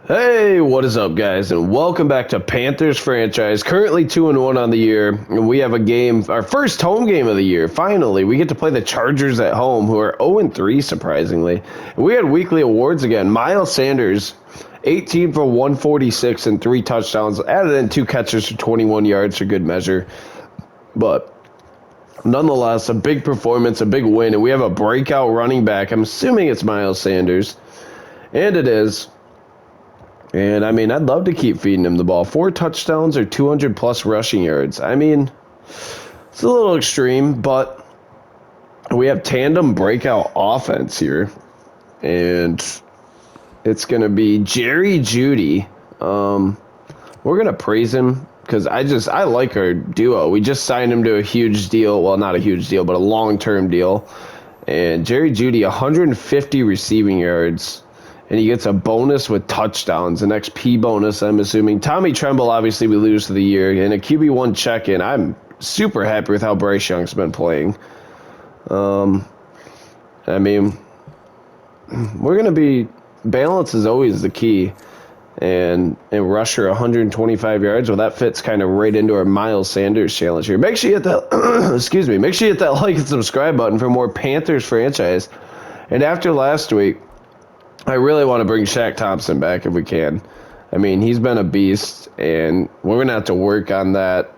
Hey, what is up, guys, and welcome back to Panthers franchise. Currently 2-1 on the year, and we have a game, our first home game of the year. Finally, we get to play the Chargers at home, who are 0-3, surprisingly. And we had weekly awards again. Miles Sanders, 18 for 146 and 3 touchdowns, added in 2 catches for 21 yards for good measure. But nonetheless, a big performance, a big win, and we have a breakout running back. I'm assuming it's Miles Sanders, and it is. And, I mean, I'd love to keep feeding him the ball. 4 touchdowns or 200-plus rushing yards. I mean, it's a little extreme, but we have tandem breakout offense here. And it's going to be Jerry Jeudy. We're going to praise him because I like our duo. We just signed him to a huge deal. Well, not a huge deal, but a long-term deal. And Jerry Jeudy, 150 receiving yards. And he gets a bonus with touchdowns, an XP bonus, I'm assuming. Tommy Tremble, obviously, we lose to the year. And a QB1 check-in. I'm super happy with how Bryce Young's been playing. I mean, we're going to be... Balance is always the key. And rusher 125 yards, well, that fits kind of right into our Miles Sanders challenge here. Make sure you hit that... excuse me. Make sure you hit that like and subscribe button for more Panthers franchise. And after last week... I really want to bring Shaq Thompson back if we can. I mean, he's been a beast, and we're going to have to work on that.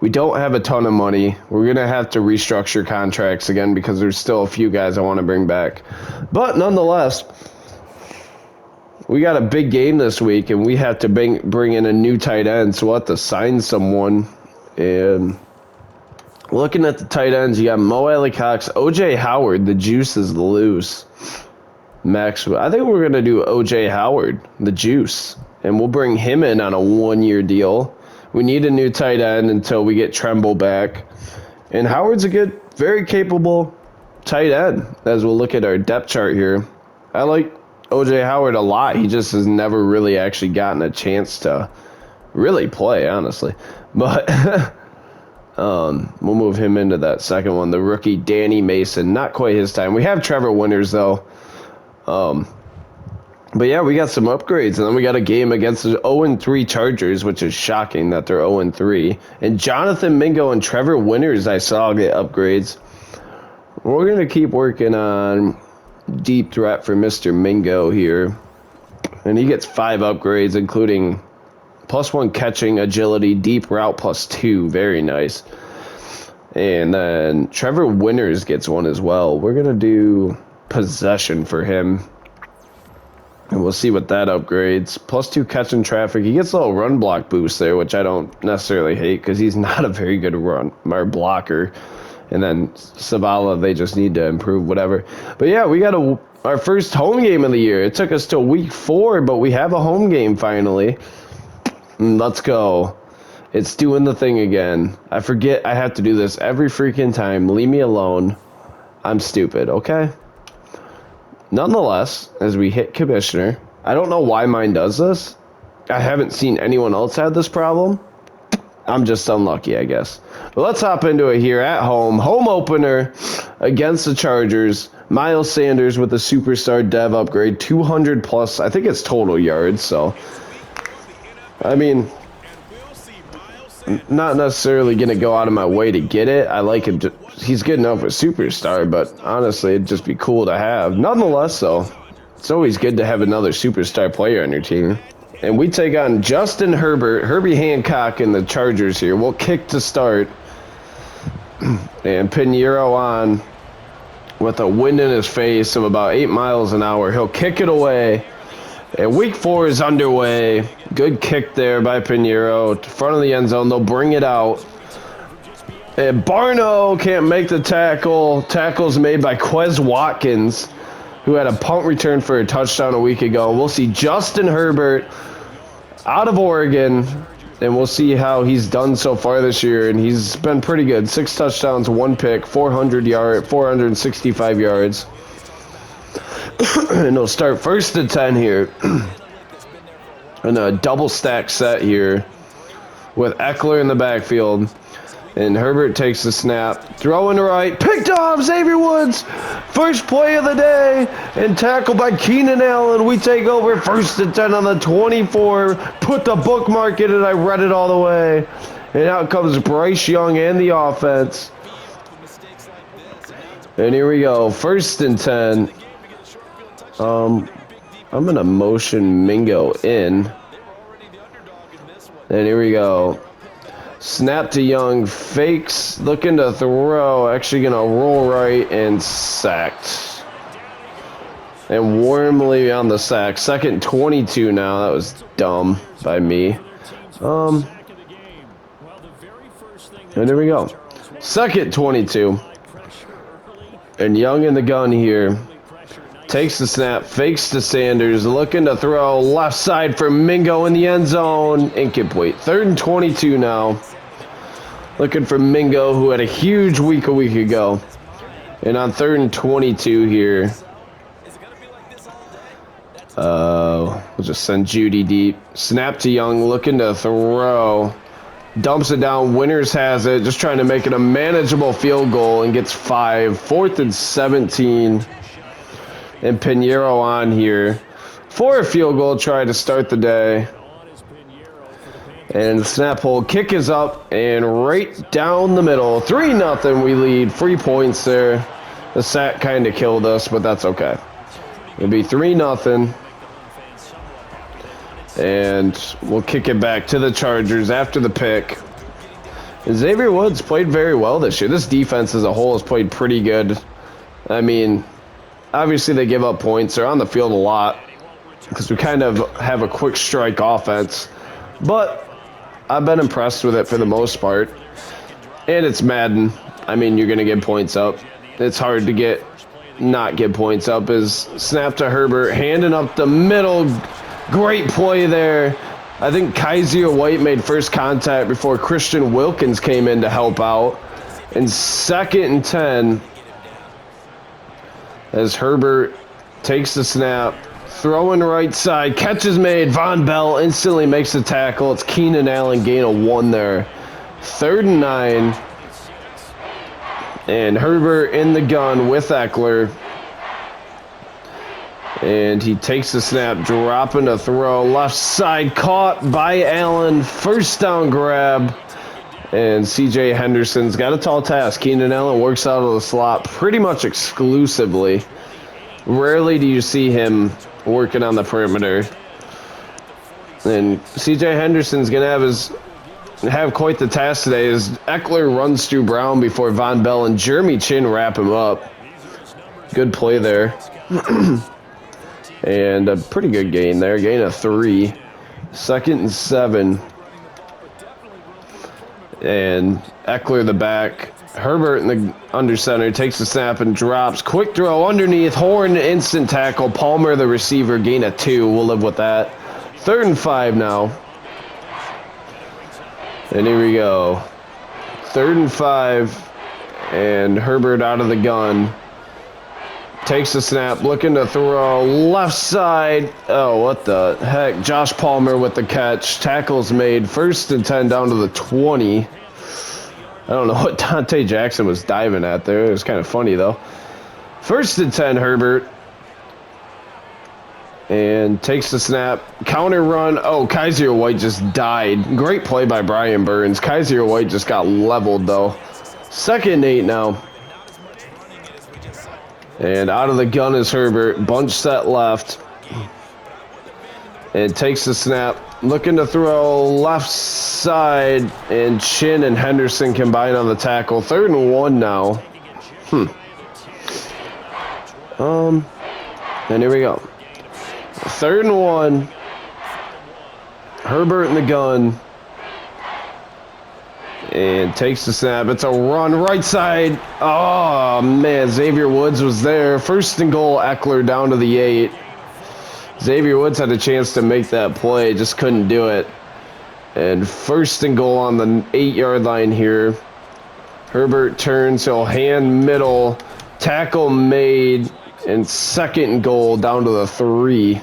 We don't have a ton of money. We're going to have to restructure contracts again because there's still a few guys I want to bring back. But nonetheless, we got a big game this week, and we have to bring in a new tight end, so we'll have to sign someone. And looking at the tight ends, you got Mo Alley Cox, O.J. Howard. The juice is loose. Max, I think we're going to do O.J. Howard, the juice, and we'll bring him in on a 1-year deal. We need a new tight end until we get Tremble back. And Howard's a good, very capable tight end, as we'll look at our depth chart here. I like O.J. Howard a lot. He just has never really actually gotten a chance to really play, honestly. But we'll move him into that second one. The rookie, Danny Mason, not quite his time. We have Trevor Winters, though. But yeah, we got some upgrades, and then we got a game against the 0-3 Chargers, which is shocking that they're 0-3. And Jonathan Mingo and Trevor Winters, I saw get upgrades. We're going to keep working on deep threat for Mr. Mingo here. And he gets 5 upgrades, including +1 catching, agility, deep route +2. Very nice. And then Trevor Winters gets 1 as well. We're going to do possession for him, and we'll see what that upgrades. +2 catching traffic. He gets a little run block boost there, which I don't necessarily hate because he's not a very good run or blocker. And then Savala, they just need to improve, whatever. But yeah, we got our first home game of the year. It took us till week 4, but we have a home game finally. Let's go. It's doing the thing again. I forget I have to do this every freaking time. Leave me alone. I'm stupid, okay? Nonetheless, as we hit commissioner, I don't know why mine does this. I haven't seen anyone else have this problem. I'm just unlucky, I guess. But let's hop into it here at home. Home opener against the Chargers. Miles Sanders with a superstar dev upgrade. 200 plus, I think it's total yards. So, I mean, not necessarily going to go out of my way to get it. I like him. He's good enough for superstar, but honestly, it'd just be cool to have. Nonetheless, though, it's always good to have another superstar player on your team. And we take on Justin Herbie Hancock and the Chargers here. We'll kick to start. And Pinheiro on with a wind in his face of about 8 miles an hour. He'll kick it away. And week 4 is underway. Good kick there by Pinheiro. Front of the end zone. They'll bring it out. And Barno can't make the tackle. Tackle's made by Quez Watkins, who had a punt return for a touchdown a week ago. We'll see Justin Herbert out of Oregon, and we'll see how he's done so far this year. And he's been pretty good. 6 touchdowns, 1 pick, 465 yards. And he'll start 1st and 10 here. And a double stack set here with Eckler in the backfield. And Herbert takes the snap, throwing right, picked off Xavier Woods. First play of the day, and tackled by Keenan Allen. We take over 1st and 10 on the 24. Put the bookmark in it, I read it all the way. And out comes Bryce Young and the offense. And here we go, 1st and 10. I'm going to motion Mingo in. And here we go. Snap to Young, fakes, looking to throw, actually going to roll right and sacked. And warmly on the sack. 2nd 22 now. That was dumb by me. And there we go. 2nd 22. And Young in the gun here. Takes the snap, fakes to Sanders, looking to throw left side for Mingo in the end zone. Incomplete. 3rd and 22 now. Looking for Mingo, who had a huge week a week ago. And on 3rd and 22 here. We'll just send Judy deep. Snap to Young, looking to throw. Dumps it down. Winters has it. Just trying to make it a manageable field goal and gets 5. 4th and 17. And Pinheiro on here for a field goal, try to start the day. And the snap hold kick is up and right down the middle. 3-0 we lead. 3 points there. The sack kind of killed us, but that's okay. It'll be 3-0. And we'll kick it back to the Chargers after the pick. And Xavier Woods played very well this year. This defense as a whole has played pretty good. I mean, obviously they give up points. They're on the field a lot because we kind of have a quick strike offense. But I've been impressed with it for the most part. And it's Madden. I mean, you're going to get points up. It's hard to not get points up. Is snap to Herbert, handing up the middle. Great play there. I think Kaiser White made first contact before Christian Wilkins came in to help out. And 2nd and 10 as Herbert takes the snap, throwing right side, catch is made. Von Bell instantly makes the tackle. It's Keenan Allen, gain of 1 there. 3rd and 9. And Herbert in the gun with Eckler. And he takes the snap, dropping a throw. Left side, caught by Allen. 1st down grab. And C.J. Henderson's got a tall task. Keenan Allen works out of the slot pretty much exclusively. Rarely do you see him working on the perimeter. And C.J. Henderson's going to have quite the task today as Eckler runs through Brown before Von Bell and Jeremy Chin wrap him up. Good play there. And a pretty good gain there. Gain of 3. 2nd and 7. And Eckler the back. Herbert in the under center takes the snap and drops. Quick throw underneath. Horn instant tackle. Palmer the receiver. Gain of 2. We'll live with that. 3rd and 5 now. And here we go. 3rd and 5. And Herbert out of the gun. Takes the snap, looking to throw left side. Oh, what the heck. Josh Palmer with the catch. Tackles made. 1st and 10 down to the 20. I don't know what Dante Jackson was diving at there. It was kind of funny, though. 1st and 10, Herbert. And takes the snap. Counter run. Oh, Kaiser White just died. Great play by Brian Burns. Kaiser White just got leveled, though. 2nd and 8 now. And out of the gun is Herbert. Bunch set left. And takes the snap. Looking to throw left side. And Chin and Henderson combine on the tackle. 3rd and 1 now. And here we go. 3rd and 1. Herbert in the gun. And takes the snap. It's a run right side. Oh, man. Xavier Woods was there. 1st and goal. Eckler down to the 8. Xavier Woods had a chance to make that play. Just couldn't do it. And 1st and goal on the 8-yard line here. Herbert turns. He'll hand middle. Tackle made. And 2nd and goal down to the 3.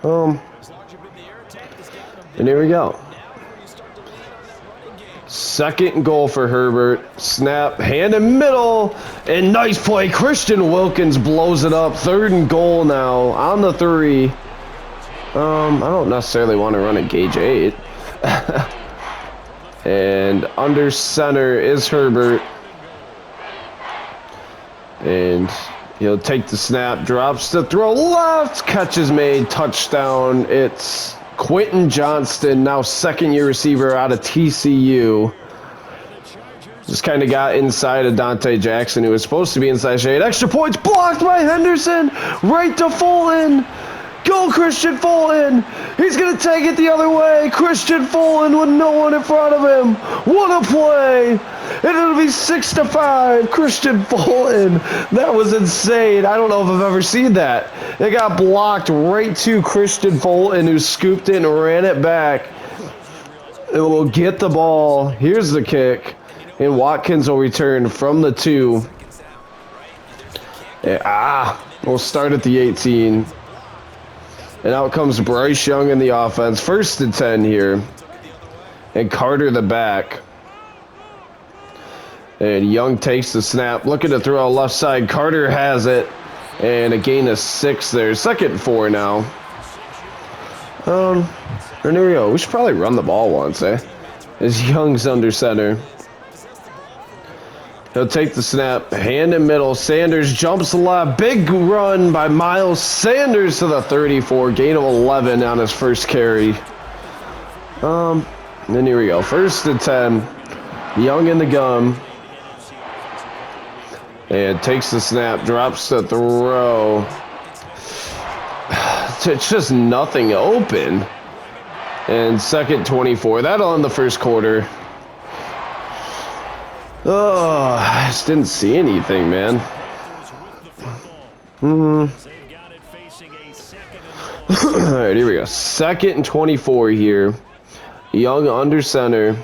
And here we go. Second and goal for Herbert. Snap, hand in middle, and nice play. Christian Wilkins blows it up. Third and goal now on the 3. I don't necessarily want to run a gauge 8. And under center is Herbert. And he'll take the snap, drops the throw left, catch is made, touchdown. It's Quentin Johnston, now second-year receiver out of TCU. Just kind of got inside of Dante Jackson, who was supposed to be inside shade. Extra points blocked by Henderson, right to Fulton. Go Christian Fulton. He's going to take it the other way. Christian Fulton with no one in front of him. What a play. And it'll be 6-5. Christian Fulton. That was insane. I don't know if I've ever seen that. It got blocked right to Christian Fulton, who scooped it and ran it back. It will get the ball. Here's the kick. And Watkins will return from the 2. We'll start at the 18. And out comes Bryce Young in the offense. 1st and 10 here. And Carter the back. And Young takes the snap. Looking to throw left side. Carter has it. And a gain of 6 there. 2nd and 4 now. And there we go. We should probably run the ball once, as Young's under center. He'll take the snap, hand in middle. Sanders jumps left. Big run by Miles Sanders to the 34. Gain of 11 on his first carry. And then here we go. 1st and 10. Young in the gun. And takes the snap, drops the throw. It's just nothing open. And 2nd 24. That'll end the first quarter. Oh, I just didn't see anything, man. All right, here we go. 2nd and 24 here. Young under center.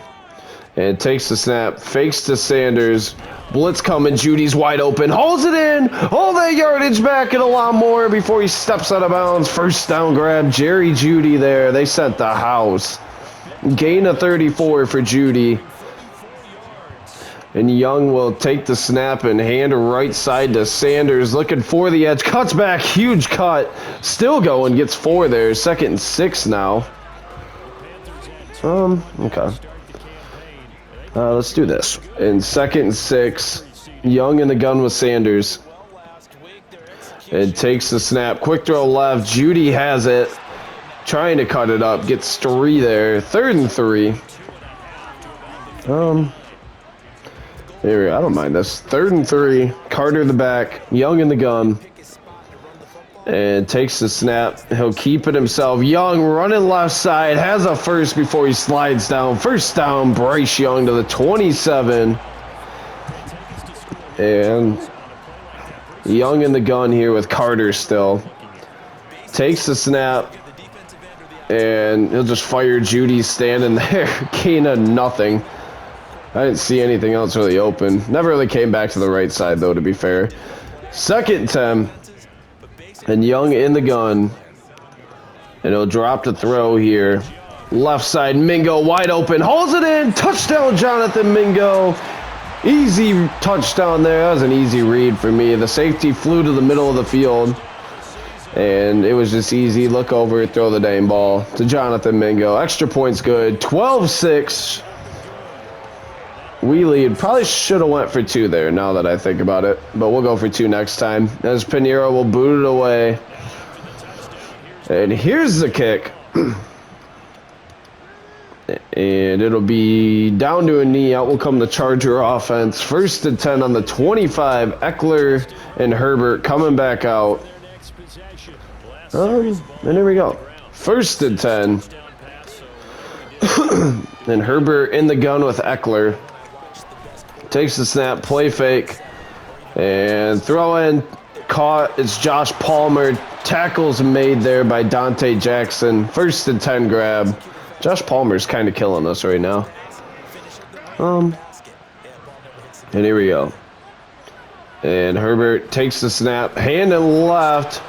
And takes the snap. Fakes to Sanders. Blitz coming. Judy's wide open. Hauls it in. All that yardage back and a lot more before he steps out of bounds. First down grab. Jerry Jeudy there. They sent the house. Gain of 34 for Jeudy. And Young will take the snap and hand right side to Sanders. Looking for the edge. Cuts back. Huge cut. Still going. Gets 4 there. 2nd and 6 now. Okay. Let's do this. In 2nd and 6. Young in the gun with Sanders. And takes the snap. Quick throw left. Jeudy has it. Trying to cut it up. Gets 3 there. 3rd and 3. Here we go. I don't mind this. 3rd and 3. Carter the back. Young in the gun. And takes the snap. He'll keep it himself. Young running left side. Has a first before he slides down. First down. Bryce Young to the 27. And Young in the gun here with Carter still. Takes the snap. And he'll just fire Jeudy standing there. Gain of nothing. I didn't see anything else really open. Never really came back to the right side, though, to be fair. 2nd 10. And Young in the gun. And he'll drop the throw here. Left side, Mingo wide open. Hauls it in. Touchdown, Jonathan Mingo. Easy touchdown there. That was an easy read for me. The safety flew to the middle of the field. And it was just easy. Look over, throw the dang ball to Jonathan Mingo. Extra points good. 12-6. We lead. Probably should have went for 2 there, now that I think about it. But we'll go for 2 next time. As Pinheiro will boot it away. And here's the kick. And it'll be down to a knee. Out will come the Charger offense. 1st and 10 on the 25. Eckler and Herbert coming back out. And here we go. 1st and 10. And Herbert in the gun with Eckler. Takes the snap, play fake, and throw in, caught. It's Josh Palmer. Tackles made there by Dante Jackson. 1st and 10 grab. Josh Palmer's kind of killing us right now. And here we go. And Herbert takes the snap, hand and left,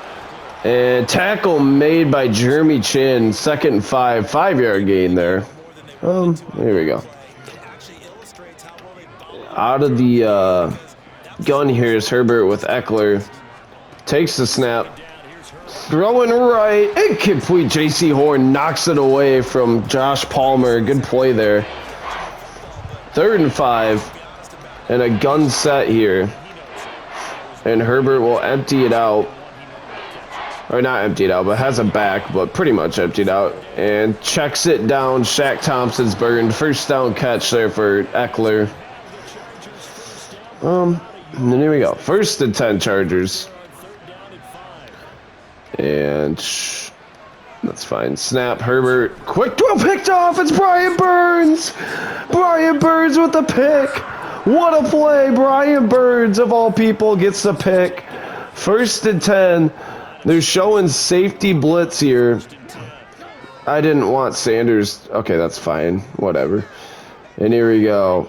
and tackle made by Jeremy Chin. 2nd and 5, 5-yard gain there. Here we go. Out of the gun here is Herbert with Eckler. Takes the snap. Throwing right. Incomplete. J.C. Horn knocks it away from Josh Palmer. Good play there. 3rd and 5. And a gun set here. And Herbert will empty it out. Or not empty it out, but has a back, but pretty much emptied out. And checks it down. Shaq Thompson's burned. First down catch there for Eckler. And then here we go. 1st and 10 Chargers. And that's fine. Snap, Herbert. Quick throw picked off. It's Brian Burns. Brian Burns with the pick. What a play. Brian Burns, of all people, gets the pick. 1st and 10. They're showing safety blitz here. I didn't want Sanders. Okay, that's fine. Whatever. And here we go.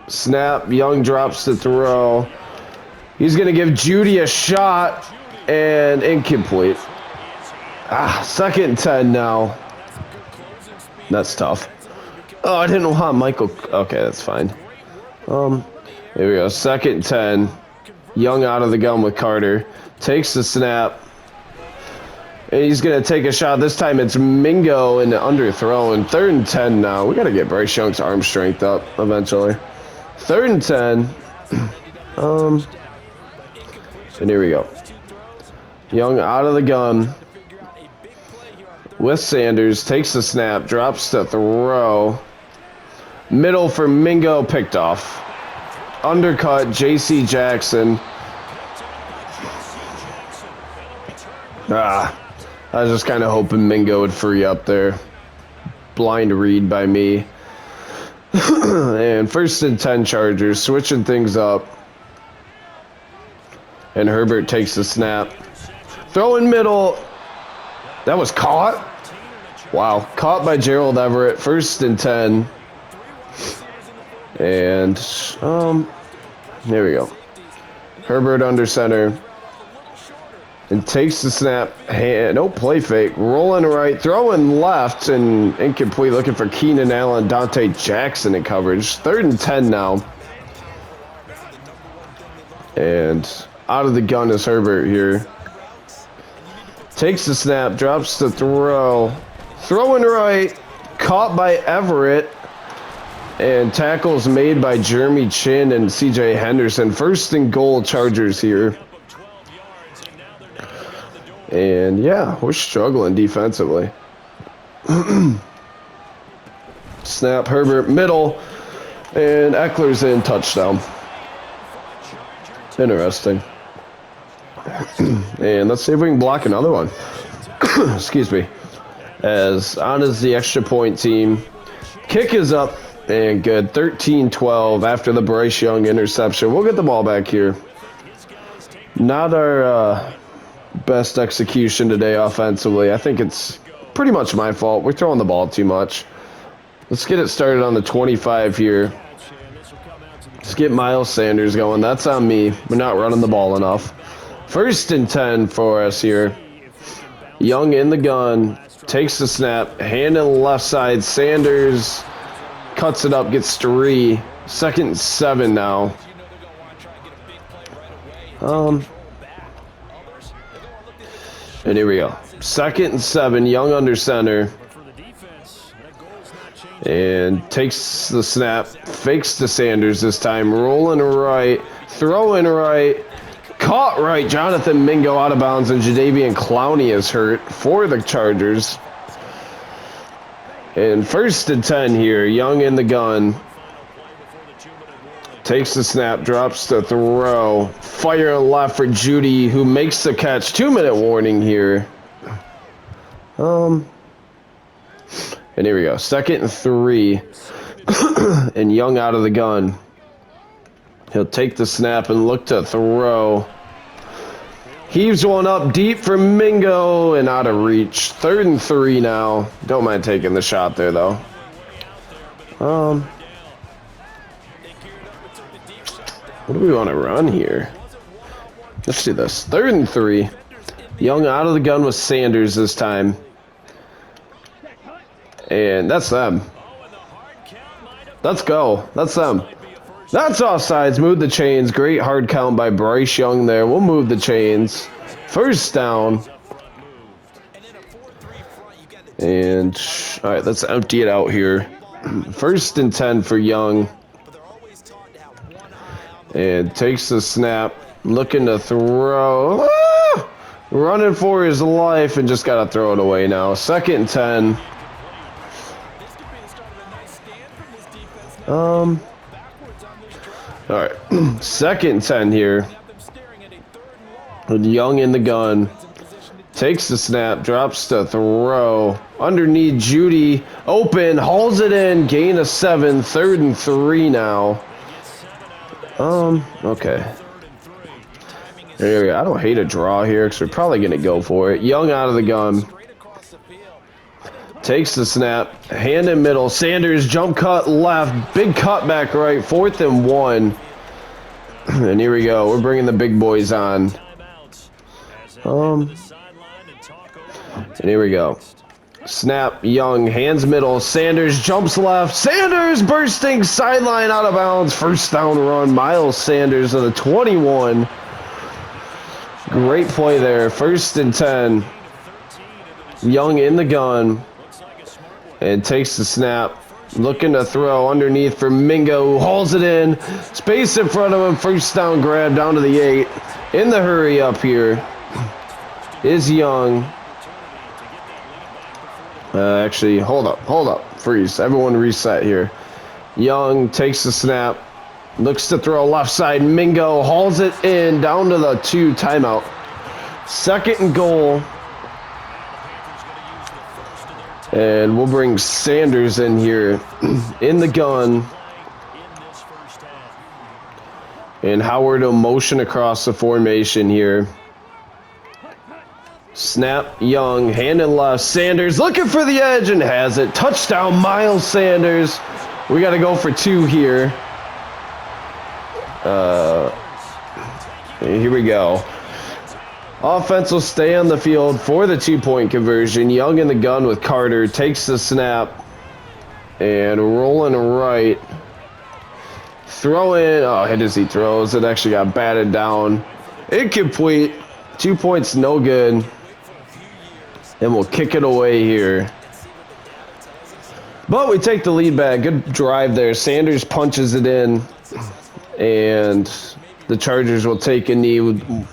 Snap. Young drops the throw. He's going to give Judy a shot. And incomplete. 2nd and 10 now. That's tough. Oh, I didn't want Michael. Okay, that's fine. Here we go. 2nd and 10. Young out of the gun with Carter. Takes the snap. And he's going to take a shot. This time it's Mingo in the underthrow. 3rd and 10 now. We got to get Bryce Young's arm strength up eventually. 3rd and 10. And here we go. Young out of the gun with Sanders. Takes the snap. Drops the throw. Middle for Mingo. Picked off. Undercut. J.C. Jackson. I was just kind of hoping Mingo would free up there. Blind read by me. And 1st and 10 Chargers. Switching things up. And Herbert takes the snap. Throwing middle. That was caught. Wow. Caught by Gerald Everett. 1st and 10. And there we go. Herbert under center. And takes the snap. No play fake. Rolling right. Throwing left. And incomplete. Looking for Keenan Allen. Dante Jackson in coverage. 3rd and 10 now. And out of the gun is Herbert here. Takes the snap. Drops the throw. Throwing right. Caught by Everett. And tackles made by Jeremy Chin and C.J. Henderson. 1st and goal Chargers here. And yeah, we're struggling defensively. Snap, Herbert, middle. And Eckler's in, touchdown. Interesting. And let's see if we can block another one. Excuse me. As on is the extra point team. Kick is up. And good. 13-12 after the Bryce Young interception. We'll get the ball back here. Not our best execution today offensively. I think it's pretty much my fault. We're throwing the ball too much. Let's get it started on the 25 here. Let's get Miles Sanders going. That's on me. We're not running the ball enough. 1st and 10 for us here. Young in the gun. Takes the snap. Hand in the left side. Sanders cuts it up. Gets 3. 2nd and 7 now. And here we go. 2nd and 7. Young under center. And takes the snap. Fakes to Sanders this time. Rolling right. Throwing right. Caught right. Jonathan Mingo out of bounds. And Jadeveon Clowney is hurt for the Chargers. And 1st and 10 here. Young in the gun. Takes the snap. Drops the throw. Fire left for Judy, who makes the catch. 2-minute warning here. And here we go. 2nd and 3. And Young out of the gun. He'll take the snap and look to throw. Heaves one up deep for Mingo and out of reach. 3rd and 3 now. Don't mind taking the shot there, though. What do we want to run here? Let's do this. 3rd and 3. Young out of the gun with Sanders this time. And that's them. Let's go. That's them. That's offsides. Move the chains. Great hard count by Bryce Young there. We'll move the chains. First down. And, all right, let's empty it out here. 1st and 10 for Young. And takes the snap. Looking to throw. Ah! Running for his life and just got to throw it away now. 2nd and 10. All right. 2nd and 10 here. With Young in the gun. Takes the snap. Drops to throw. Underneath Judy. Open. Hauls it in. Gain of 7. 3rd and 3 now. Okay. There we go. I don't hate a draw here because we're probably going to go for it. Young out of the gun. Takes the snap. Hand in middle. Sanders jump cut left. Big cutback right. 4th and 1. And here we go. We're bringing the big boys on. And here we go. Snap. Young. Hands middle. Sanders jumps left. Sanders bursting sideline out of bounds. 1st down run. Miles Sanders of the 21. Great play there. 1st and 10. Young in the gun. And takes the snap. Looking to throw underneath for Mingo. Who hauls it in. Space in front of him. 1st down grab down to the 8. In the hurry up here is Young. Actually, hold up. Freeze. Everyone reset here. Young takes the snap. Looks to throw left side. Mingo hauls it in down to the 2. Timeout. 2nd and goal. And we'll bring Sanders in here in the gun. And Howard will motion across the formation here. Snap. Young. Hand in left. Sanders looking for the edge and has it. Touchdown Miles Sanders. We got to go for 2 here. Here we go. Offense will stay on the field for the 2-point conversion. Young in the gun with Carter. Takes the snap. And rolling right. Throw in. Oh, hit as he throws. It actually got batted down. Incomplete. 2 points, no good. And we'll kick it away here. But we take the lead back. Good drive there. Sanders punches it in. And the Chargers will take a knee.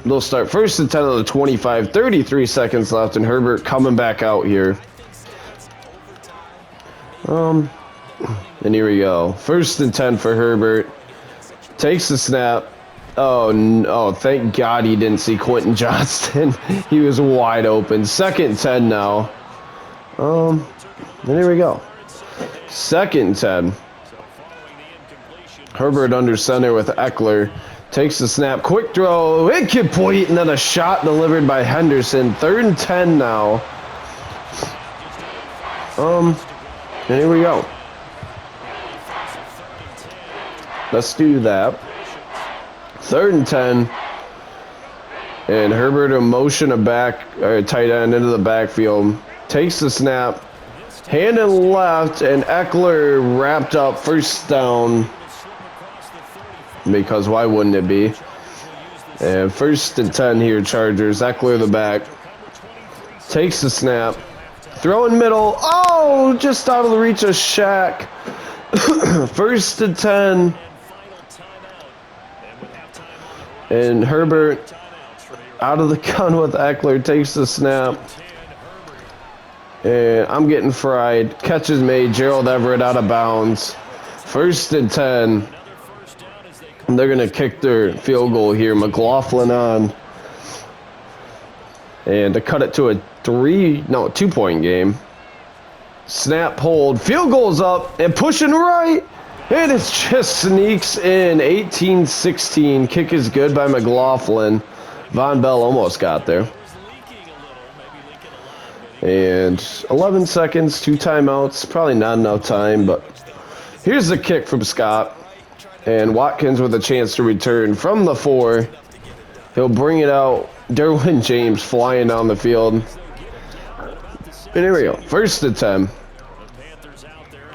They'll start 1st and 10 on the 25. 33 seconds left. And Herbert coming back out here. And here we go. 1st and 10 for Herbert. Takes the snap. Oh, no. Thank God he didn't see Quentin Johnston. He was wide open. 2nd and 10 now. And here we go. 2nd and 10. Herbert under center with Eckler. Takes the snap. Quick throw. Incomplete. And then a shot delivered by Henderson. 3rd and 10 now. And here we go. Let's do that. 3rd and 10. And Herbert will motion a tight end into the backfield. Takes the snap. Hand in left. And Eckler wrapped up 1st down. Because why wouldn't it be? And 1st and 10 here, Chargers. Eckler the back. Takes the snap. Throw in middle. Oh, just out of the reach of Shaq. 1st and 10. And Herbert out of the gun with Eckler. Takes the snap. And I'm getting fried. Catch is made. Gerald Everett out of bounds. 1st and 10. And they're going to kick their field goal here. McLaughlin on. And to cut it to a 2-point game. Snap, hold. Field goal's up. And pushing right. And it just sneaks in. 18-16. Kick is good by McLaughlin. Von Bell almost got there. And 11 seconds. 2 timeouts. Probably not enough time. But here's the kick from Scott. And Watkins with a chance to return from the 4. He'll bring it out. Derwin James flying down the field. And here we go. 1st and 10.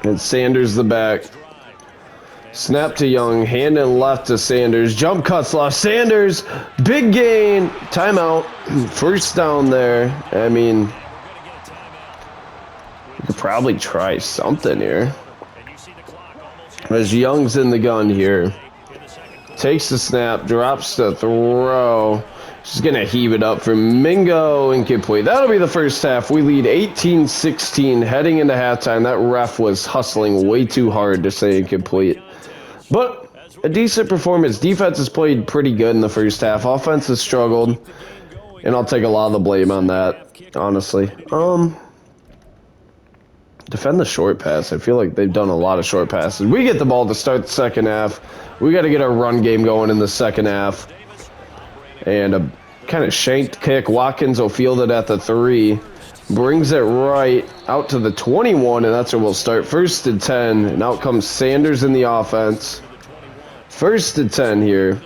And Sanders the back. Snap to Young, hand and left to Sanders. Jump cuts left. Sanders, big gain. Timeout. First down there. I mean, you could probably try something here. As Young's in the gun here. Takes the snap, drops the throw. She's going to heave it up for Mingo, incomplete. That'll be the first half. We lead 18-16 heading into halftime. That ref was hustling way too hard to say incomplete. But a decent performance. Defense has played pretty good in the first half. Offense has struggled. And I'll take a lot of the blame on that, honestly. Defend the short pass. I feel like they've done a lot of short passes. We get the ball to start the second half. We got to get our run game going in the second half. And a kind of shanked kick. Watkins will field it at the 3. Brings it right out to the 21, and that's where we'll start. 1st and 10, and out comes Sanders in the offense. 1st and 10 here.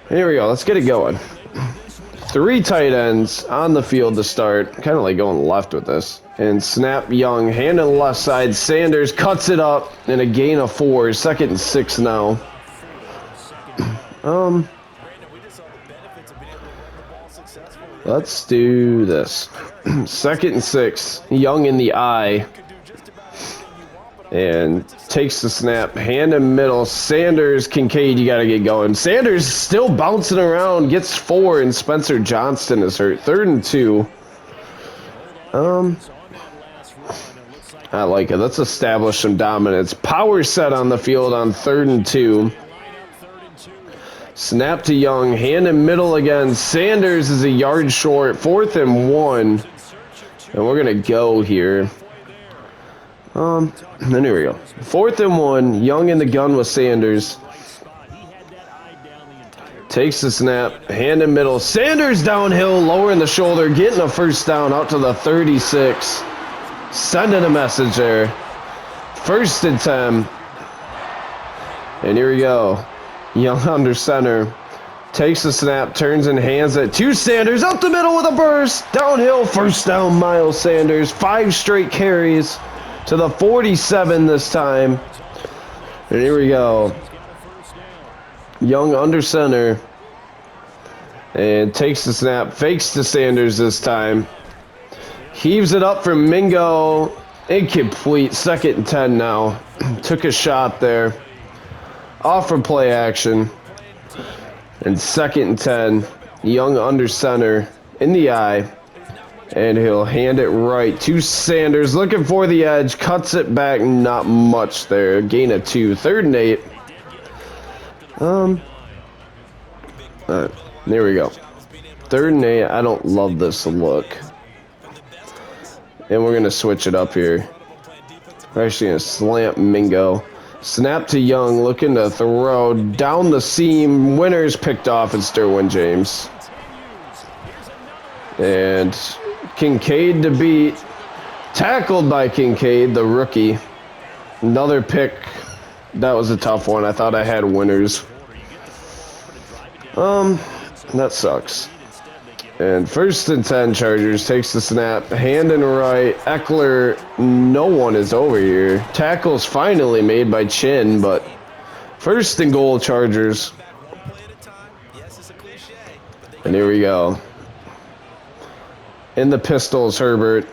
Here we go. Let's get it going. 3 tight ends on the field to start. Kind of like going left with this. And snap Young, hand on the left side. Sanders cuts it up, and a gain of 4. 2nd and 6 now. Let's do this. 2nd and 6. Young in the eye. And takes the snap. Hand in middle. Sanders, Kincaid, you got to get going. Sanders still bouncing around. Gets 4, and Spencer Johnston is hurt. 3rd and 2. I like it. Let's establish some dominance. Power set on the field on 3rd and 2. Snap to Young, hand in middle again. Sanders is a yard short. 4th and 1. And we're going to go here. Then here we go. 4th and 1. Young in the gun with Sanders. Takes the snap, hand in middle. Sanders downhill, lowering the shoulder, getting a first down out to the 36. Sending a message there. 1st and 10. And here we go. Young under center. Takes the snap, turns and hands it to Sanders. Up the middle with a burst. Downhill, first down, Miles Sanders. 5 straight carries to the 47 this time. And here we go. Young under center. And takes the snap, fakes to Sanders this time. Heaves it up for Mingo. Incomplete. 2nd and 10 now. Took a shot there. Off for play action. And 2nd and 10. Young under center in the eye. And he'll hand it right to Sanders. Looking for the edge. Cuts it back. Not much there. Gain of 2. 3rd and 8. Alright. There we go. 3rd and 8. I don't love this look. And we're going to switch it up here. We're actually going to slant Mingo. Snap to Young, looking to throw down the seam. Winners picked off. It's Derwin James. And Kincaid to beat. Tackled by Kincaid, the rookie. Another pick. That was a tough one. I thought I had winners. That sucks. And 1st and 10 Chargers. Takes the snap. Hand and right. Eckler. No one is over here. Tackle's finally made by Chin, but 1st and goal Chargers. And here we go. In the pistols, Herbert.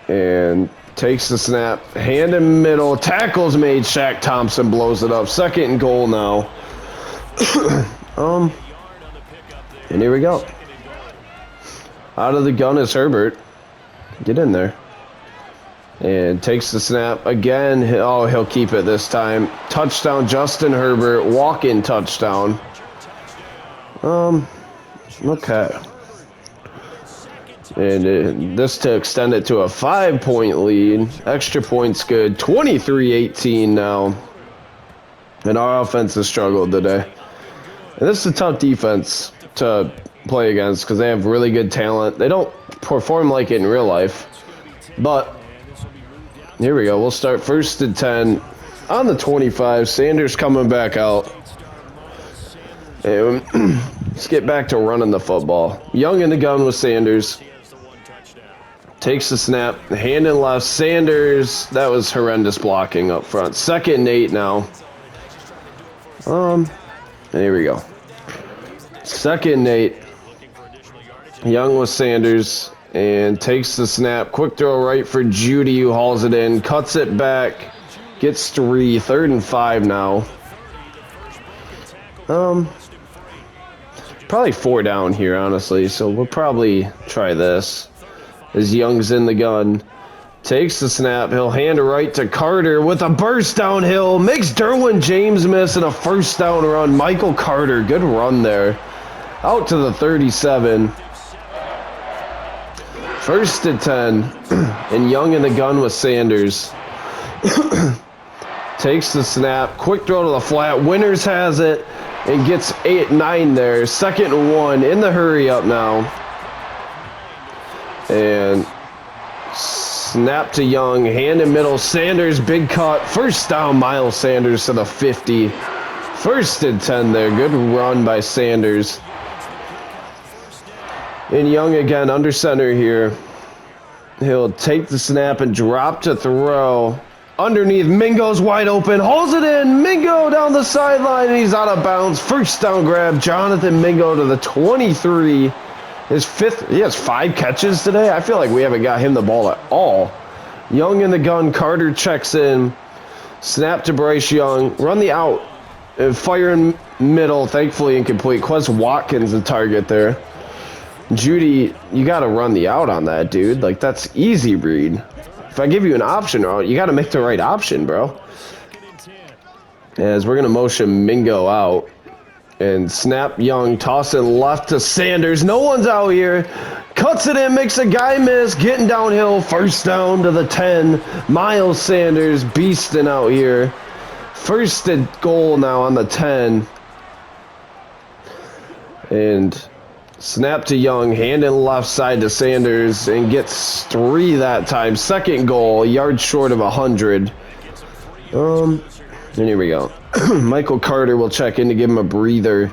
And takes the snap. Hand in middle. Tackle's made. Shaq Thompson blows it up. 2nd and goal now. And here we go. Out of the gun is Herbert. Get in there. And takes the snap again. Oh, he'll keep it this time. Touchdown, Justin Herbert. Walk-in touchdown. Okay. And this to extend it to a 5-point lead. Extra points good. 23-18 now. And our offense has struggled today. And this is a tough defense to play against because they have really good talent. They don't perform like it in real life. But here we go. We'll start 1st and 10 on the 25. Sanders coming back out. And let's get back to running the football. Young in the gun with Sanders. Takes the snap, hand in left, Sanders. That was horrendous blocking up front. 2nd and 8 now. And here we go. 2nd and 8. Young with Sanders and takes the snap. Quick throw right for Judy, who hauls it in, cuts it back, gets 3. 3rd and 5 now. Probably 4 down here, honestly. So we'll probably try this. As Young's in the gun, takes the snap. He'll hand it right to Carter with a burst downhill. Makes Derwin James miss and a 1st down run. Michael Carter, good run there. Out to the 37. 1st and 10. And Young in the gun with Sanders. Takes the snap. Quick throw to the flat. Winters has it and gets 9 there. 2nd and 1 in the hurry up now. And snap to Young, hand in middle, Sanders, big cut, 1st down, Miles Sanders to the 50. 1st and 10 there, good run by Sanders. And Young again under center here. He'll take the snap and drop to throw. Underneath, Mingo's wide open, hauls it in, Mingo down the sideline, and he's out of bounds. 1st down grab, Jonathan Mingo to the 23. His 5th, he has 5 catches today. I feel like we haven't got him the ball at all. Young in the gun, Carter checks in. Snap to Bryce Young, run the out. And fire in middle, thankfully incomplete. Quez Watkins the target there. Judy, you got to run the out on that, dude. Like, that's easy read. If I give you an option route, you got to make the right option, bro. As we're going to motion Mingo out. And snap Young, toss it left to Sanders. No one's out here. Cuts it in, makes a guy miss. Getting downhill, 1st down to the 10. Miles Sanders beasting out here. 1st and goal now on the 10. And snap to Young, hand in left side to Sanders, and gets 3 that time. 2nd goal, a yard short of 100. And here we go. Michael Carter will check in to give him a breather.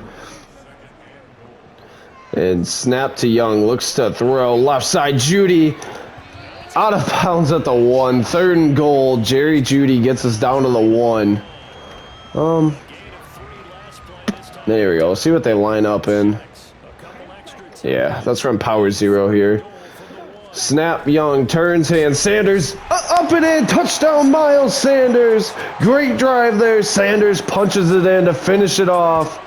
And snap to Young, looks to throw. Left side, Judy. Out of bounds at the 1. 3rd and goal. Jerry Judy gets us down to the 1. There we go. See what they line up in. Yeah, that's from Power Zero here. Snap, Young, turns, hand, Sanders, up and in, touchdown, Miles Sanders. Great drive there. Sanders punches it in to finish it off.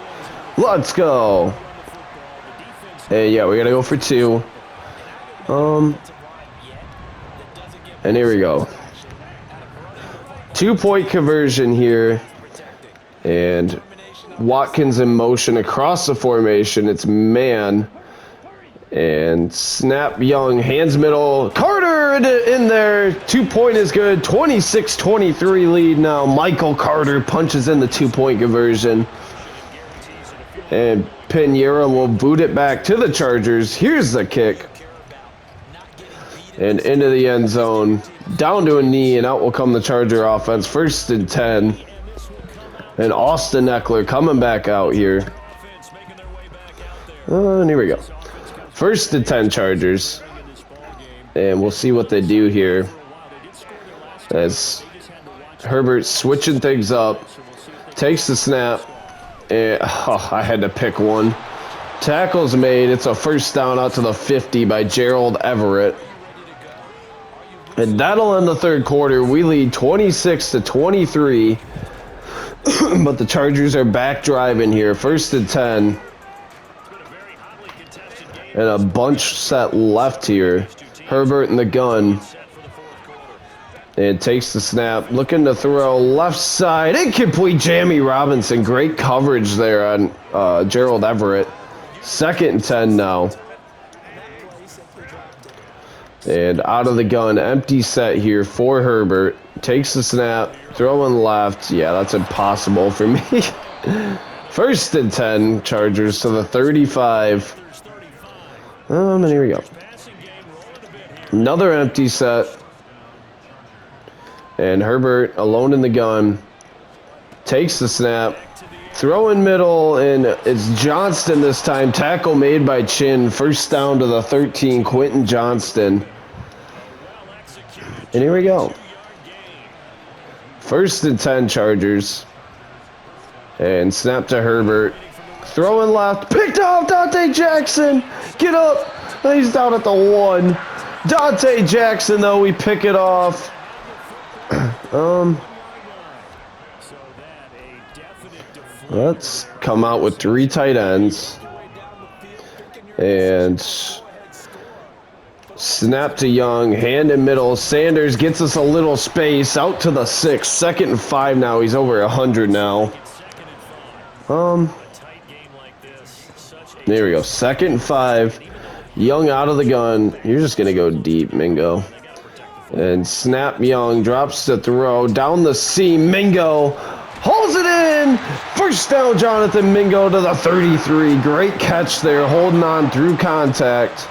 Let's go. Hey, yeah, we got to go for 2. And here we go. 2-point conversion here. And Watkins in motion across the formation. It's man. And snap Young, hands middle, Carter in there. 2-point is good. 26-23 lead now. Michael Carter punches in the 2-point conversion. And Pinheiro will boot it back to the Chargers. Here's the kick. And into the end zone. Down to a knee, and out will come the Charger offense. 1st and 10. And Austin Eckler coming back out here. And here we go. 1st and 10 Chargers. And we'll see what they do here. As Herbert switching things up. Takes the snap. And I had to pick one. Tackle's made. It's a 1st down out to the 50 by Gerald Everett. And that'll end the 3rd quarter. We lead 26-23. But the Chargers are back driving here. 1st and 10. And a bunch set left here. Herbert in the gun. And takes the snap. Looking to throw left side. Incomplete. Jamie Robinson. Great coverage there on Gerald Everett. 2nd and 10 now. And out of the gun. Empty set here for Herbert. Takes the snap. Throwing left. Yeah, that's impossible for me. 1st and 10 Chargers to the 35. And here we go. Another empty set. And Herbert alone in the gun. Takes the snap. Throw in middle, and it's Johnston this time. Tackle made by Chin. 1st down to the 13, Quentin Johnston. And here we go. 1st and 10 Chargers. And snap to Herbert. Throwing left. Picked off Dante Jackson. Get up. He's down at the 1. Dante Jackson, though, we pick it off. Let's come out with 3 tight ends. And snap to Young, hand in middle. Sanders gets us a little space out to the 6. 2nd and 5 now. He's over 100 now. There we go. 2nd and 5. Young out of the gun. You're just going to go deep, Mingo. And snap Young. Drops the throw. Down the seam. Mingo holds it in. 1st down, Jonathan Mingo to the 33. Great catch there. Holding on through contact.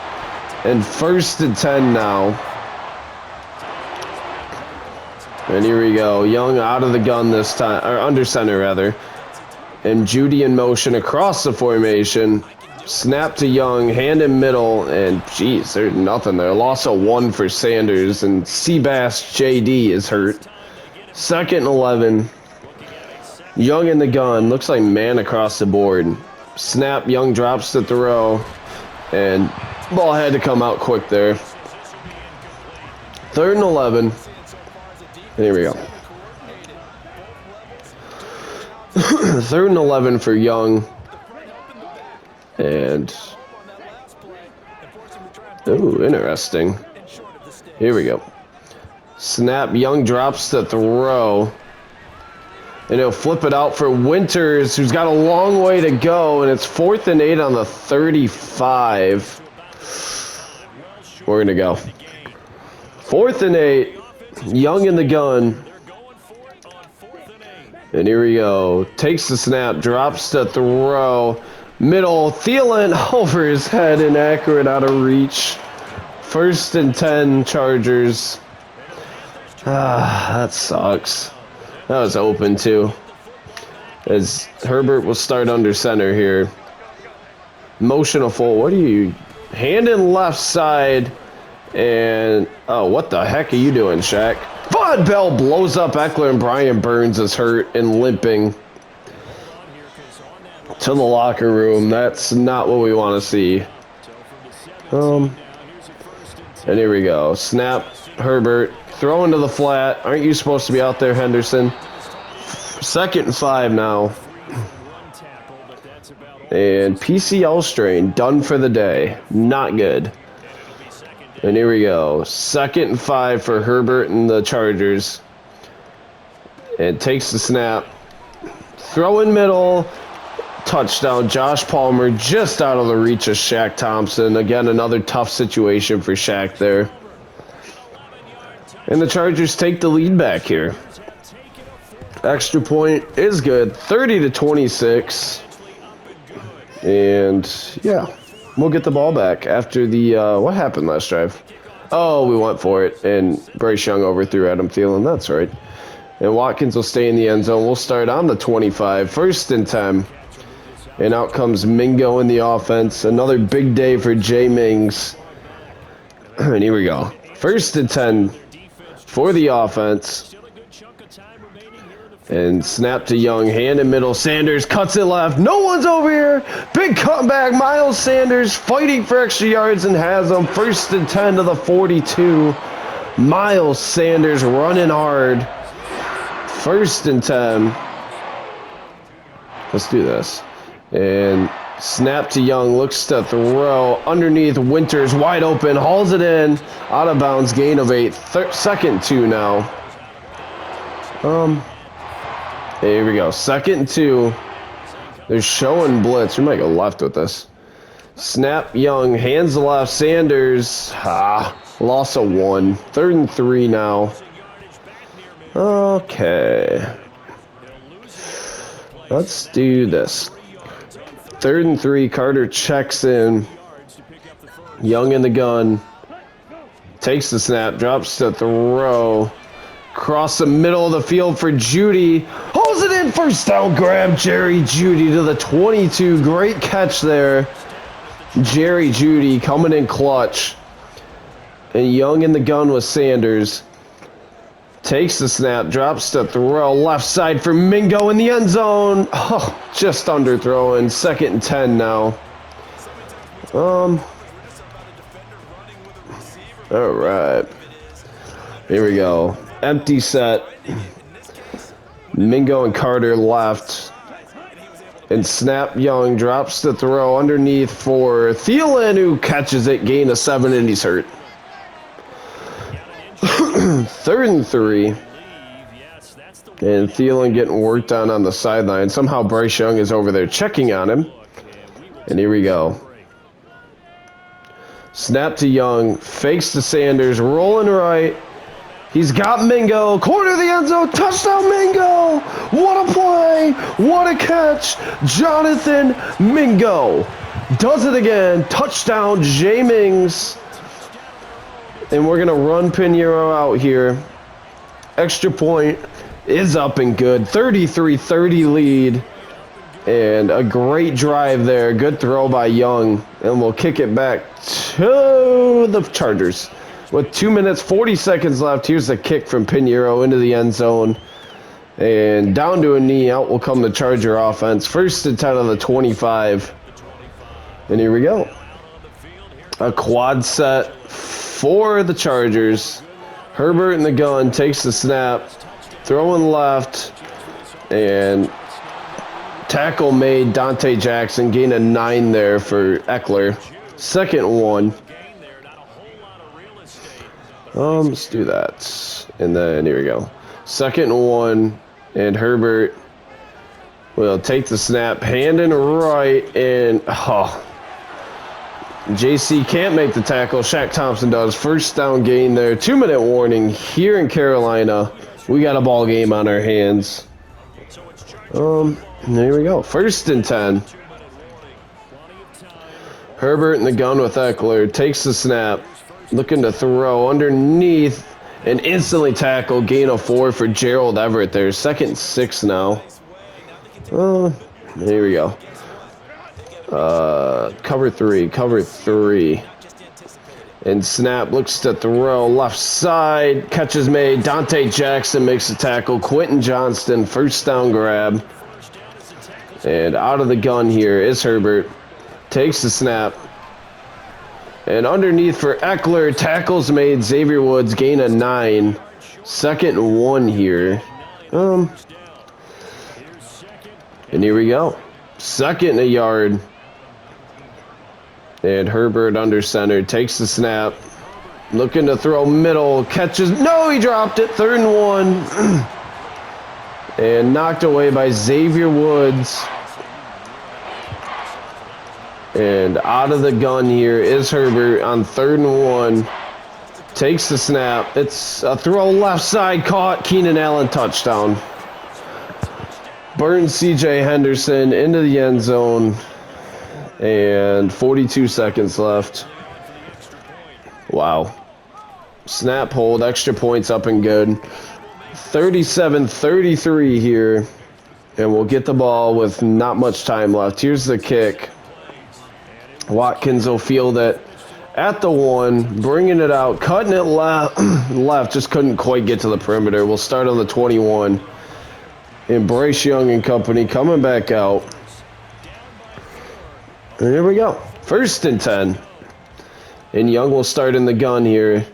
And 1st and 10 now. And here we go. Young out of the gun this time. Or under center, rather. And Judy in motion across the formation. Snap to Young, hand in middle, and geez, there's nothing there. Loss of 1 for Sanders, and Seabass JD is hurt. 2nd and 11. Young in the gun, looks like man across the board. Snap, Young drops the throw, and ball had to come out quick there. 3rd and 11. And here we go. 3rd and 11 for Young. And, ooh, interesting. Here we go. Snap, Young drops the throw. And he'll flip it out for Winters, who's got a long way to go. And it's 4th and 8 on the 35. We're going to go. 4th and 8. Young in the gun. And here we go. Takes the snap, drops the throw. Middle, Thielen over his head, inaccurate, out of reach. 1st and 10 Chargers. That sucks. That was open too. As Herbert will start under center here. Motion of full. What are you? Hand in left side. And, oh, what the heck are you doing, Shaq? Von Bell blows up Eckler, and Brian Burns is hurt and limping to the locker room. That's not what we want to see. And here we go. Snap, Herbert, throw into the flat. Aren't you supposed to be out there, Henderson? 2nd and 5 now. And PCL strain, done for the day. Not good. And here we go. 2nd and 5 for Herbert and the Chargers. And takes the snap. Throw in middle. Touchdown. Josh Palmer just out of the reach of Shaq Thompson. Again, another tough situation for Shaq there. And the Chargers take the lead back here. Extra point is good. 30-26. And, yeah, we'll get the ball back after the, what happened last drive? Oh, we went for it, and Bryce Young overthrew Adam Thielen. That's right. And Watkins will stay in the end zone. We'll start on the 25. 1st and 10. And out comes Mingo in the offense. Another big day for Jay Mings. And here we go. 1st and 10 for the offense. And snap to Young, hand in middle. Sanders cuts it left. No one's over here. Big comeback. Miles Sanders fighting for extra yards and has them. 1st and 10 to the 42. Miles Sanders running hard. 1st and 10. Let's do this. And snap to Young, looks to throw underneath. Winters wide open, hauls it in, out of bounds, gain of 8. 2nd 2 now. Here we go. 2nd and 2. They're showing blitz. We might go left with this. Snap Young, hands the left. Sanders, loss of 1. 3rd and 3 now. Okay. Let's do this. 3rd and 3, Carter checks in. Young in the gun. Takes the snap, drops the throw. Across the middle of the field for Judy. Holds it in, 1st down grab. Jerry Judy to the 22. Great catch there. Jerry Judy coming in clutch. And Young in the gun with Sanders. Takes the snap, drops to throw, left side for Mingo in the end zone. Oh, just underthrowing. 2nd and 10 now. All right. Here we go. Empty set. Mingo and Carter left. And snap Young drops the throw underneath for Thielen, who catches it, gain of 7, and he's hurt. 3rd and 3. And Thielen getting worked on the sideline. Somehow Bryce Young is over there checking on him. And here we go. Snap to Young. Fakes to Sanders. Rolling right. He's got Mingo. Corner of the end zone. Touchdown, Mingo. What a play. What a catch. Jonathan Mingo does it again. Touchdown, J. Mings. And we're going to run Pinheiro out here. Extra point is up and good. 33-30 lead. And a great drive there. Good throw by Young. And we'll kick it back to the Chargers. With 2 minutes, 40 seconds left. Here's the kick from Pinheiro into the end zone. And down to a knee. Out will come the Charger offense. 1st and 10 on the 25. And here we go. A quad set for the Chargers. Herbert in the gun, takes the snap, throwing left, and tackle made. Dante Jackson, gain of 9 there for Eckler. 2nd and 1. Let's do that. And then here we go. 2nd and 1, and Herbert will take the snap, hand in right, and JC can't make the tackle. Shaq Thompson does. 1st down gain there. 2-minute warning here in Carolina. We got a ball game on our hands. Here we go. 1st and 10. Herbert in the gun with Eckler. Takes the snap. Looking to throw underneath. And instantly tackle. Gain of 4 for Gerald Everett there. 2nd and 6 now. Here we go. Cover three. And snap, looks to throw, left side, catch is made. Dante Jackson makes the tackle. Quentin Johnston, 1st down grab. And out of the gun here is Herbert. Takes the snap. And underneath for Eckler, tackles made. Xavier Woods, gain of 9. 2nd and 1 here. And here we go. 2nd and a yard. And Herbert under center, takes the snap. Looking to throw middle, catches. No, he dropped it. 3rd and 1. And knocked away by Xavier Woods. And out of the gun here is Herbert on 3rd and 1. Takes the snap. It's a throw left side, caught. Keenan Allen, touchdown. Burns C.J. Henderson into the end zone. And 42 seconds left. Wow. Snap, hold, extra points up and good. 37-33 here. And we'll get the ball with not much time left. Here's the kick. Watkins will field it at the 1, bringing it out, cutting it left, just couldn't quite get to the perimeter. We'll start on the 21. And Bryce Young and company coming back out. And here we go. 1st and 10. And Young will start in the gun here.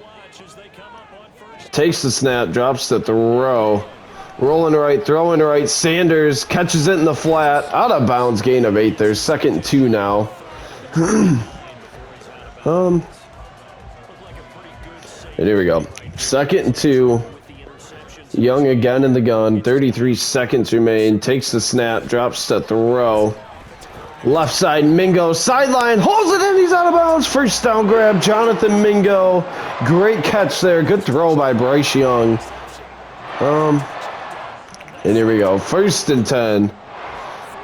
Takes the snap, drops the throw. Rolling right, throwing right. Sanders catches it in the flat. Out of bounds, gain of 8 there. 2nd and 2 now. And here we go. 2nd and 2. Young again in the gun. 33 seconds remain. Takes the snap, drops the throw. Left side, Mingo, sideline, holds it in, he's out of bounds. 1st down grab, Jonathan Mingo. Great catch there, good throw by Bryce Young. And here we go, 1st and 10.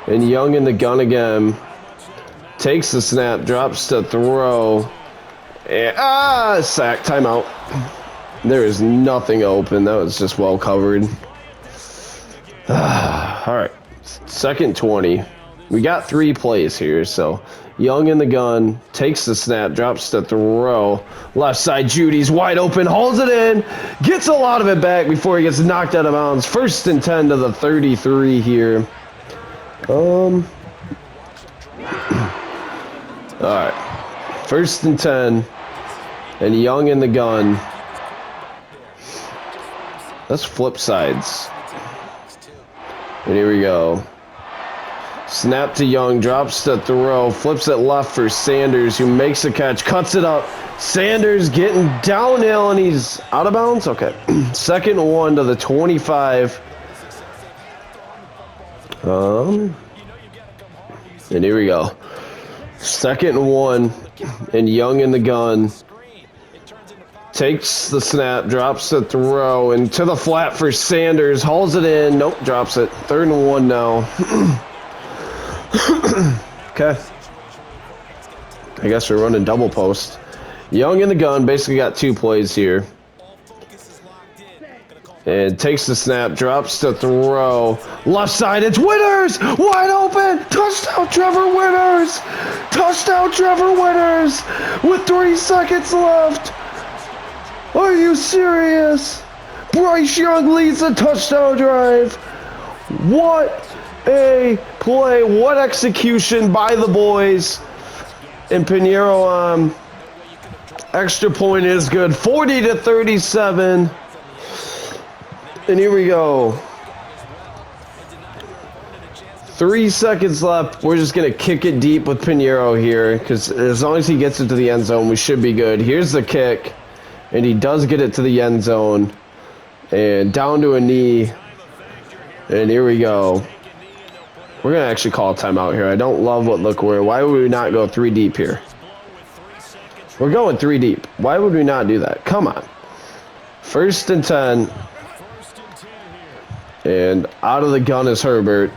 And Young in the gun again. Takes the snap, drops the throw. And, sack, timeout. There is nothing open, that was just well covered. All right, 2nd 20. We got 3 plays here, so Young in the gun, takes the snap, drops the throw. Left side, Judy's wide open, hauls it in, gets a lot of it back before he gets knocked out of bounds. 1st and 10 to the 33 here. All right, 1st and 10, and Young in the gun. Let's flip sides. And here we go. Snap to Young, drops the throw, flips it left for Sanders, who makes the catch, cuts it up. Sanders getting downhill, and he's out of bounds? Okay. 2nd and 1 to the 25. And here we go. 2nd and 1, and Young in the gun. Takes the snap, drops the throw, and to the flat for Sanders. Hauls it in. Nope, drops it. 3rd and 1 now. Okay. I guess we're running double post. Young in the gun. Basically got 2 plays here. And takes the snap, drops the throw. Left side, it's Winners! Wide open! Touchdown, Trevor Winners! Touchdown, Trevor Winners! With 3 seconds left. Are you serious? Bryce Young leads the touchdown drive. What a play. What execution by the boys. And Pinheiro, extra point is good. 40 to 37. And here we go. 3 seconds left. We're just going to kick it deep with Pinheiro here, because as long as he gets it to the end zone, we should be good. Here's the kick. And he does get it to the end zone. And down to a knee. And here we go. We're going to actually call a timeout here. I don't love what look we're. Why would we not go 3 deep here? We're going 3 deep. Why would we not do that? Come on. 1st and 10. And out of the gun is Herbert.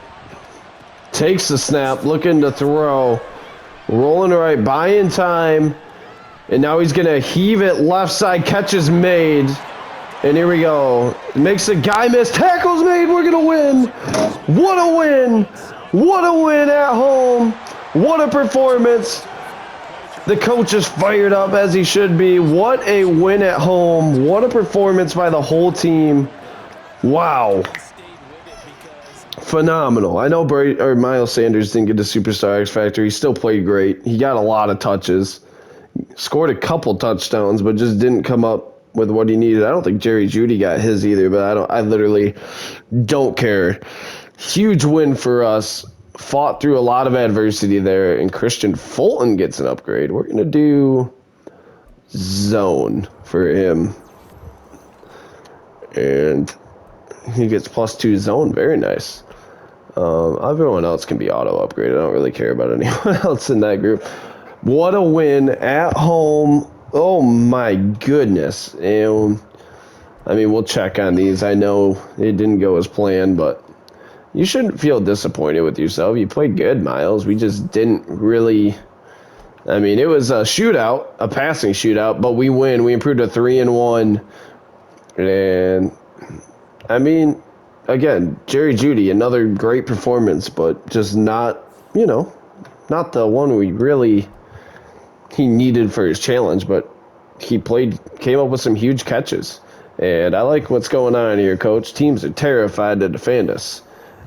Takes the snap, looking to throw. Rolling right, buying time. And now he's going to heave it left side. Catch is made. And here we go. Makes a guy miss. Tackle's made. We're going to win. What a win. What a win at home. What a performance. The coach is fired up as he should be. What a win at home. What a performance by the whole team. Wow. Phenomenal. I know Miles Sanders didn't get the Superstar X Factor. He still played great. He got a lot of touches. Scored a couple touchdowns, but just didn't come up with what he needed. I don't think Jerry Jeudy got his either, but I literally don't care. Huge win for us. Fought through a lot of adversity there, and Christian Fulton gets an upgrade. We're going to do zone for him. And he gets +2 zone. Very nice. Everyone else can be auto upgraded. I don't really care about anyone else in that group. What a win at home. Oh my goodness. And I mean, we'll check on these. I know it didn't go as planned, but you shouldn't feel disappointed with yourself. You played good, Miles. We just didn't really. I mean, it was a shootout, a passing shootout, but we win. We improved to 3-1. And I mean, again, Jerry Jeudy, another great performance, but just not, not the one he needed for his challenge, but he came up with some huge catches. And I like what's going on here, Coach. Teams are terrified to defend us.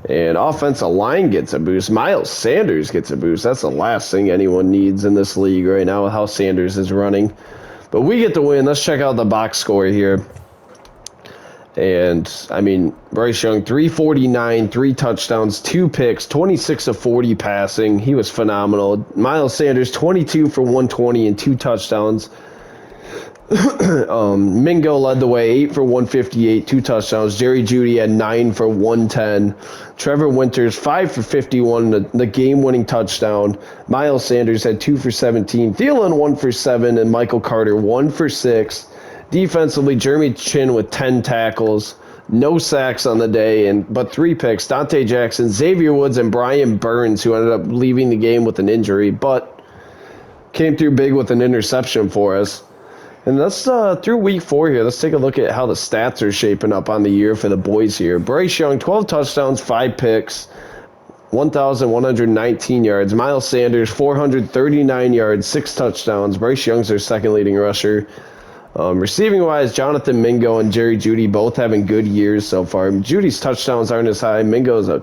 And offensive line gets a boost. Miles Sanders gets a boost. That's the last thing anyone needs in this league right now with how Sanders is running. But we get the win. Let's check out the box score here. And, I mean, Bryce Young, 349, 3 touchdowns, 2 picks, 26 of 40 passing. He was phenomenal. Miles Sanders, 22 for 120 and 2 touchdowns. Mingo led the way, 8 for 158, 2 touchdowns. Jerry Jeudy had 9 for 110. Trevor Winters, 5 for 51, the game-winning touchdown. Miles Sanders had 2 for 17. Thielen, 1 for 7, and Michael Carter, 1 for 6. Defensively, Jeremy Chin with 10 tackles, no sacks on the day, but 3 picks. Dante Jackson, Xavier Woods, and Brian Burns, who ended up leaving the game with an injury, but came through big with an interception for us. And let's, through week 4 here, let's take a look at how the stats are shaping up on the year for the boys here. Bryce Young, 12 touchdowns, 5 picks, 1,119 yards. Miles Sanders, 439 yards, 6 touchdowns. Bryce Young's their second leading rusher. Receiving-wise, Jonathan Mingo and Jerry Jeudy both having good years so far. Judy's touchdowns aren't as high. Mingo's a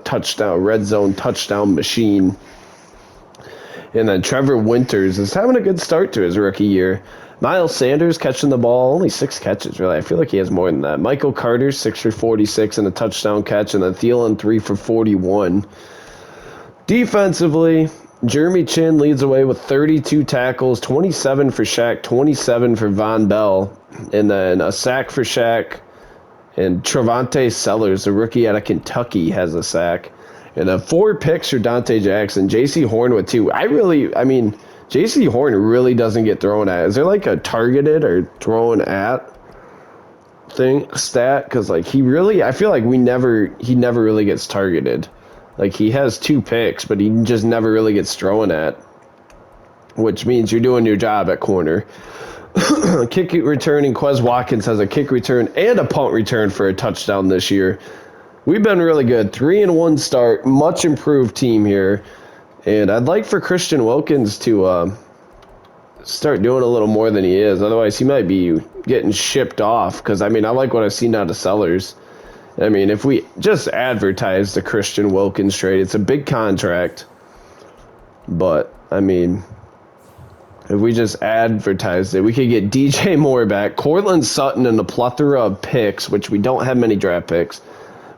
red zone touchdown machine. And then Trevor Winters is having a good start to his rookie year. Miles Sanders catching the ball, only 6 catches, really. I feel like he has more than that. Michael Carter, 6 for 46 and a touchdown catch, and then Thielen, 3 for 41. Defensively, Jeremy Chin leads away with 32 tackles, 27 for Shaq, 27 for Von Bell, and then a sack for Shaq. And Trevante Sellers, the rookie out of Kentucky, has a sack. And then 4 picks for Dante Jackson. J.C. Horn with 2. J.C. Horn really doesn't get thrown at. Is there like a targeted or thrown at stat? Because like I feel like he never really gets targeted. Like, he has 2 picks, but he just never really gets thrown at, which means you're doing your job at corner. Kick returning, Quez Watkins has a kick return and a punt return for a touchdown this year. We've been really good. 3-1 start, much improved team here. And I'd like for Christian Wilkins to start doing a little more than he is. Otherwise, he might be getting shipped off, because, I like what I've seen out of Sellers. If we just advertise the Christian Wilkins trade, it's a big contract. But, if we just advertised it, we could get DJ Moore back, Cortland Sutton, and a plethora of picks, which we don't have many draft picks.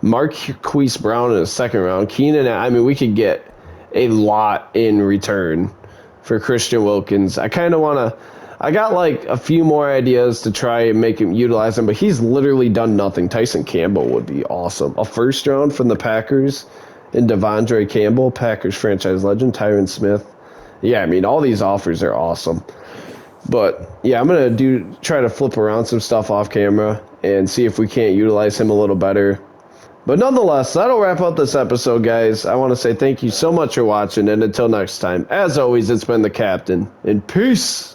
Marquise Brown in the second round. Keenan, we could get a lot in return for Christian Wilkins. I got like a few more ideas to try and make him utilize him, but he's literally done nothing. Tyson Campbell would be awesome. A first round from the Packers and Devondre Campbell, Packers franchise legend, Tyron Smith. Yeah, all these offers are awesome. But yeah, I'm gonna try to flip around some stuff off camera and see if we can't utilize him a little better. But nonetheless, that'll wrap up this episode, guys. I want to say thank you so much for watching, and until next time, as always, it's been the Captain, and peace!